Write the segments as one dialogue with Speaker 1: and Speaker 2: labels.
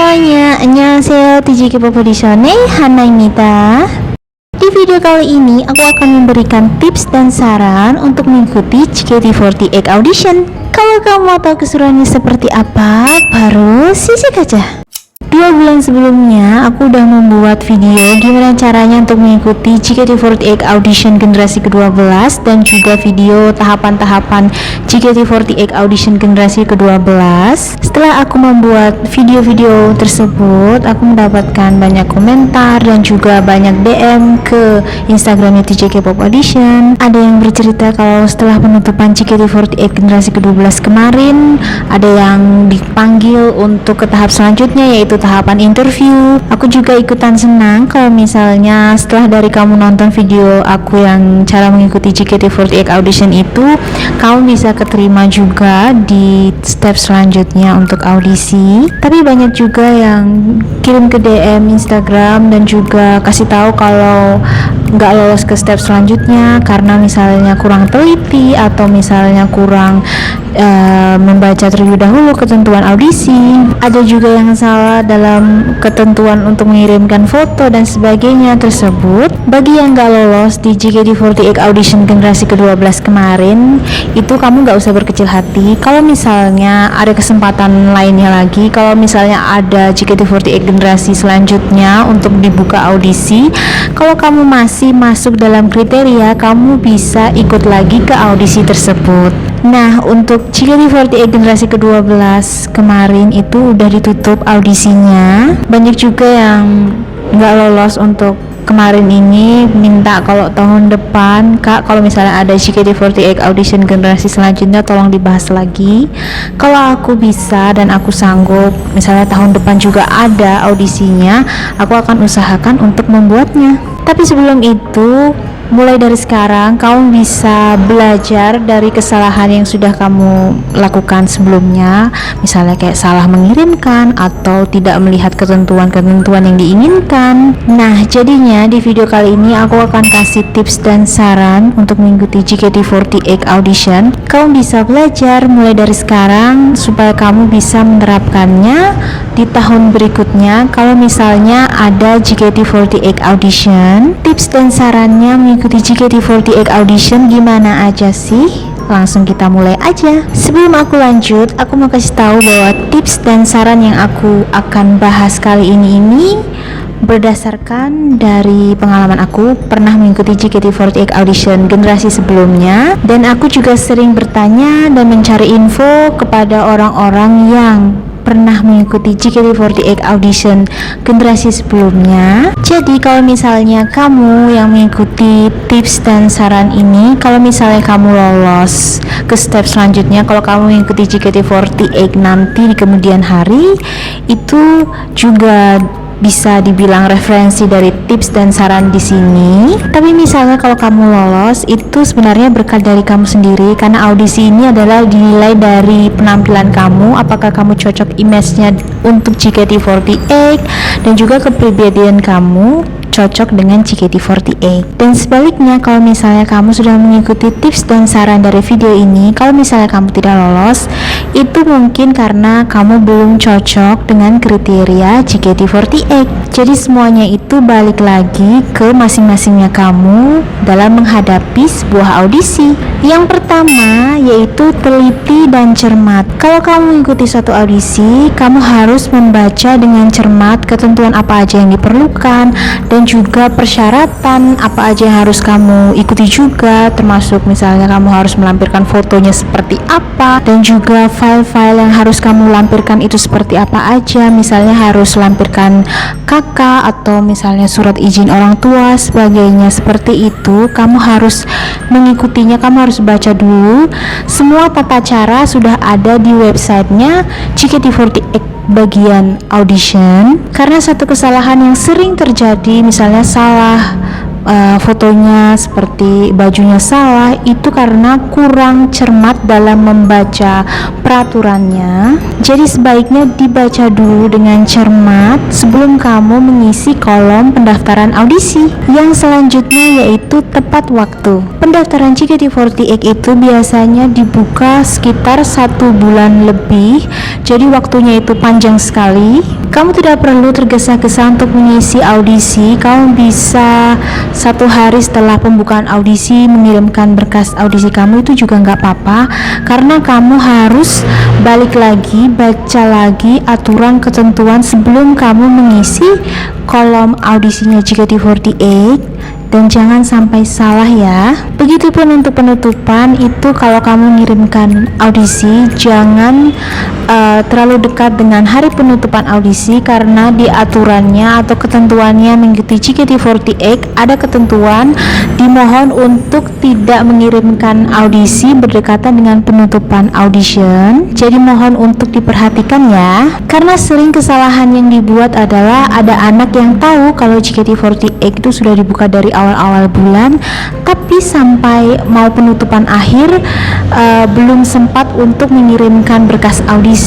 Speaker 1: semuanya, annyeonghaseyo, TJ K-pop audition Hanaimita. Di video kali ini aku akan memberikan tips dan saran untuk mengikuti JKT48 audition. Kalau kamu mau tahu keseruannya seperti apa, baru sisik aja. 2 bulan sebelumnya aku udah membuat video gimana caranya untuk mengikuti JKT48 audition generasi ke-12 dan juga video tahapan-tahapan JKT48 audition generasi ke-12. Setelah aku membuat video-video tersebut, aku mendapatkan banyak komentar dan juga banyak DM ke Instagramnya TJ K-pop audition. Ada yang bercerita kalau setelah penutupan JKT48 generasi ke-12 kemarin, ada yang dipanggil untuk ke tahap selanjutnya, yaitu tahapan interview. Aku juga ikutan senang kalau misalnya setelah dari kamu nonton video aku yang cara mengikuti JKT48 audition itu, kamu bisa keterima juga di step selanjutnya untuk audisi. Tapi banyak juga yang kirim ke DM Instagram dan juga kasih tahu kalau nggak lolos ke step selanjutnya karena misalnya kurang teliti atau misalnya kurang membaca terlebih dahulu ketentuan audisi. Ada juga yang salah dalam ketentuan untuk mengirimkan foto dan sebagainya tersebut. Bagi yang nggak lolos di JKT48 audition generasi ke-12 kemarin, itu kamu nggak usah berkecil hati. Kalau misalnya ada kesempatan lainnya lagi, kalau misalnya ada JKT48 generasi selanjutnya untuk dibuka audisi, kalau kamu masih masuk dalam kriteria, kamu bisa ikut lagi ke audisi tersebut. Nah, untuk JKT48 generasi ke-12 kemarin itu udah ditutup audisinya. Banyak juga yang nggak lolos untuk kemarin ini, minta kalau tahun depan, Kak, kalau misalnya ada JKT48 audition generasi selanjutnya tolong dibahas lagi. Kalau aku bisa dan aku sanggup, misalnya tahun depan juga ada audisinya, aku akan usahakan untuk membuatnya. Tapi sebelum itu, mulai dari sekarang kamu bisa belajar dari kesalahan yang sudah kamu lakukan sebelumnya, misalnya kayak salah mengirimkan atau tidak melihat ketentuan-ketentuan yang diinginkan. Nah, jadinya di video kali ini aku akan kasih tips dan saran untuk mengikuti JKT48 audition. Kamu bisa belajar mulai dari sekarang supaya kamu bisa menerapkannya di tahun berikutnya. Kalau misalnya ada JKT48 audition, tips dan sarannya mengikuti JKT48 audition gimana aja sih? Langsung kita mulai aja. Sebelum aku lanjut, aku mau kasih tahu bahwa tips dan saran yang aku akan bahas kali ini berdasarkan dari pengalaman aku pernah mengikuti JKT48 audition generasi sebelumnya, dan aku juga sering bertanya dan mencari info kepada orang-orang yang pernah mengikuti JKT48 audition generasi sebelumnya. Jadi kalau misalnya kamu yang mengikuti tips dan saran ini, kalau misalnya kamu lolos ke step selanjutnya, kalau kamu mengikuti JKT48 nanti di kemudian hari, itu juga bisa dibilang referensi dari tips dan saran di sini. Tapi misalnya kalau kamu lolos, itu sebenarnya berkat dari kamu sendiri, karena audisi ini adalah dinilai dari penampilan kamu, apakah kamu cocok image-nya untuk JKT48 dan juga kepribadian kamu cocok dengan JKT48. Dan sebaliknya, kalau misalnya kamu sudah mengikuti tips dan saran dari video ini, kalau misalnya kamu tidak lolos, itu mungkin karena kamu belum cocok dengan kriteria JKT48. Jadi semuanya itu balik lagi ke masing-masingnya kamu dalam menghadapi sebuah audisi. Yang pertama yaitu teliti dan cermat. Kalau kamu mengikuti suatu audisi, kamu harus membaca dengan cermat ketentuan apa aja yang diperlukan dan juga persyaratan apa aja yang harus kamu ikuti juga, termasuk misalnya kamu harus melampirkan fotonya seperti apa dan juga file-file yang harus kamu lampirkan itu seperti apa aja. Misalnya harus lampirkan KK atau misalnya surat izin orang tua sebagainya, seperti itu kamu harus mengikutinya, kamu harus baca dulu. Semua tata cara sudah ada di websitenya JKT48 bagian audition. Karena satu kesalahan yang sering terjadi, misalnya salah fotonya, seperti bajunya salah, itu karena kurang cermat dalam membaca peraturannya. Jadi sebaiknya dibaca dulu dengan cermat sebelum kamu mengisi kolom pendaftaran audisi. Yang selanjutnya yaitu tepat waktu. Pendaftaran JKT48 itu biasanya dibuka sekitar 1 bulan lebih, jadi waktunya itu panjang sekali. Kamu tidak perlu tergesa-gesa untuk mengisi audisi. Kamu bisa 1 hari setelah pembukaan audisi mengirimkan berkas audisi kamu, itu juga nggak apa-apa, karena kamu harus balik lagi, baca lagi aturan ketentuan sebelum kamu mengisi kolom audisinya JKT48. Dan jangan sampai salah ya. Begitupun untuk penutupan itu, kalau kamu mengirimkan audisi jangan terlalu dekat dengan hari penutupan audisi, karena di aturannya atau ketentuannya mengikuti JKT48 ada ketentuan dimohon untuk tidak mengirimkan audisi berdekatan dengan penutupan audition. Jadi mohon untuk diperhatikan ya, karena sering kesalahan yang dibuat adalah ada anak yang tahu kalau JKT48 itu sudah dibuka dari awal-awal bulan, tapi sampai mau penutupan akhir belum sempat untuk mengirimkan berkas audisi.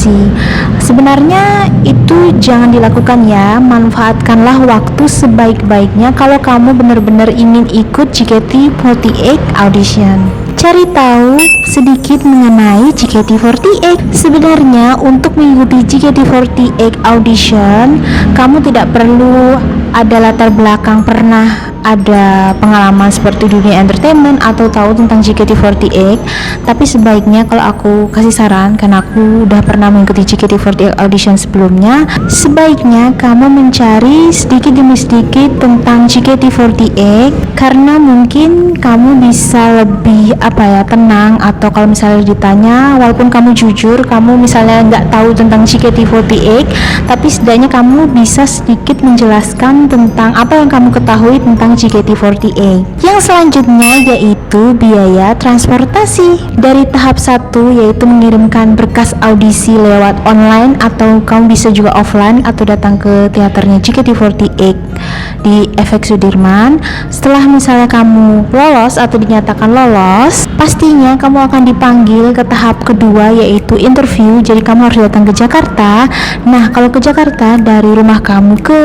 Speaker 1: Sebenarnya itu jangan dilakukan ya. Manfaatkanlah waktu sebaik-baiknya kalau kamu benar-benar ingin ikut JKT48 audition. Cari tahu sedikit mengenai JKT48. Sebenarnya untuk mengikuti JKT48 audition, kamu tidak perlu ada latar belakang pernah ada pengalaman seperti dunia entertainment atau tahu tentang JKT48, tapi sebaiknya kalau aku kasih saran, karena aku udah pernah mengikuti JKT48 audition sebelumnya, sebaiknya kamu mencari sedikit demi sedikit tentang JKT48, karena mungkin kamu bisa lebih tenang, atau kalau misalnya ditanya, walaupun kamu jujur kamu misalnya nggak tahu tentang JKT48, tapi setidaknya kamu bisa sedikit menjelaskan tentang apa yang kamu ketahui tentang JKT48. Yang selanjutnya yaitu biaya transportasi. Dari tahap 1 yaitu mengirimkan berkas audisi lewat online, atau kamu bisa juga offline atau datang ke teaternya JKT48 di FX Sudirman. Setelah misalnya kamu lolos atau dinyatakan lolos, pastinya kamu akan dipanggil ke tahap kedua yaitu interview. Jadi kamu harus datang ke Jakarta. Nah, kalau ke Jakarta dari rumah kamu ke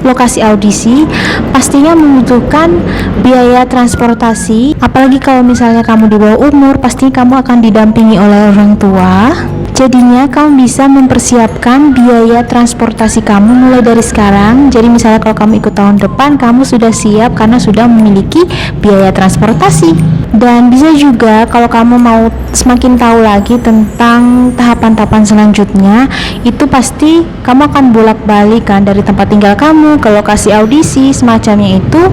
Speaker 1: lokasi audisi pastinya membutuhkan biaya transportasi, apalagi kalau misalnya kamu di bawah umur, pasti kamu akan didampingi oleh orang tua. Jadinya kamu bisa mempersiapkan biaya transportasi kamu mulai dari sekarang. Jadi misalnya kalau kamu ikut tahun depan, kamu sudah siap karena sudah memiliki biaya transportasi. Dan bisa juga kalau kamu mau semakin tahu lagi tentang tahapan-tahapan selanjutnya, itu pasti kamu akan bolak-balik kan dari tempat tinggal kamu ke lokasi audisi semacamnya itu.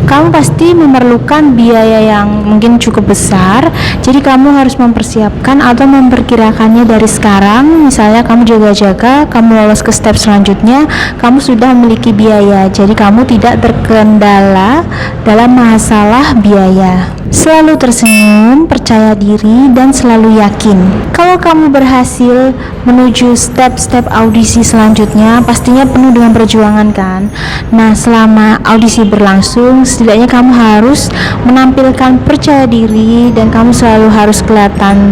Speaker 1: Kamu pasti memerlukan biaya yang mungkin cukup besar. Jadi kamu harus mempersiapkan atau memperkirakannya dari sekarang. Misalnya kamu jaga-jaga, kamu lolos ke step selanjutnya, kamu sudah memiliki biaya. Jadi kamu tidak terkendala dalam masalah biaya. Selalu tersenyum, percaya diri, dan selalu yakin. Kalau kamu berhasil menuju step-step audisi selanjutnya, pastinya penuh dengan perjuangan kan. Nah, selama audisi berlangsung, setidaknya kamu harus menampilkan percaya diri, dan kamu selalu harus kelihatan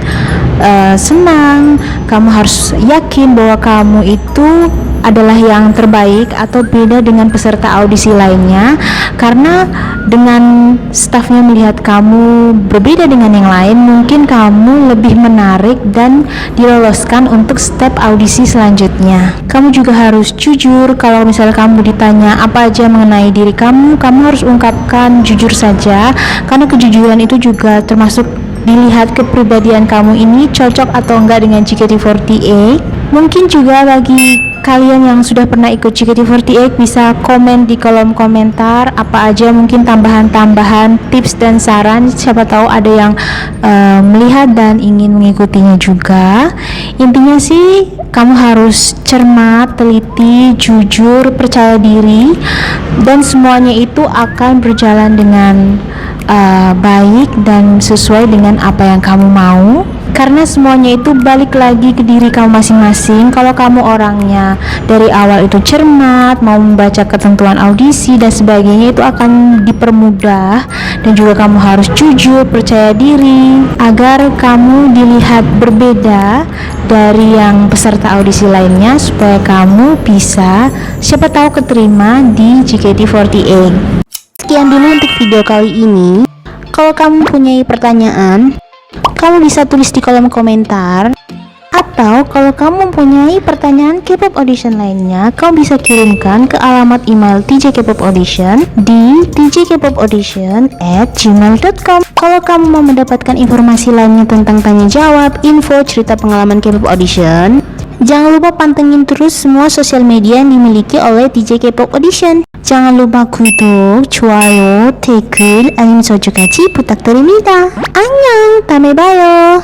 Speaker 1: senang. Kamu harus yakin bahwa kamu itu adalah yang terbaik atau beda dengan peserta audisi lainnya, karena dengan stafnya melihat kamu berbeda dengan yang lain, mungkin kamu lebih menarik dan diloloskan untuk step audisi selanjutnya. Kamu juga harus jujur. Kalau misalnya kamu ditanya apa aja mengenai diri kamu, kamu harus ungkapkan jujur saja, karena kejujuran itu juga termasuk dilihat kepribadian kamu ini cocok atau enggak dengan JKT48. Mungkin juga bagi kalian yang sudah pernah ikut JKT48 bisa komen di kolom komentar apa aja mungkin tambahan-tambahan tips dan saran, siapa tahu ada yang melihat dan ingin mengikutinya juga. Intinya sih kamu harus cermat, teliti, jujur, percaya diri, dan semuanya itu akan berjalan dengan baik dan sesuai dengan apa yang kamu mau, karena semuanya itu balik lagi ke diri kamu masing-masing. Kalau kamu orangnya dari awal itu cermat, mau membaca ketentuan audisi dan sebagainya, itu akan dipermudah Dan juga kamu harus jujur, percaya diri, agar kamu dilihat berbeda dari yang peserta audisi lainnya, supaya kamu bisa siapa tahu keterima di JKT48. Sekian dulu untuk video kali ini. Kalau kamu mempunyai pertanyaan, kamu bisa tulis di kolom komentar. Atau kalau kamu mempunyai pertanyaan K-pop audition lainnya, kamu bisa kirimkan ke alamat email TJ K-pop Audition di tjkpopaudition@gmail.com. Kalau kamu mau mendapatkan informasi lainnya tentang tanya jawab, info, cerita pengalaman K-pop audition, jangan lupa pantengin terus semua sosial media yang dimiliki oleh TJ K-pop Audition. jangan lupa 구독, 좋아요, 댓글, 알림 설정까지 부탁드립니다. 안녕, 다음에 봐요.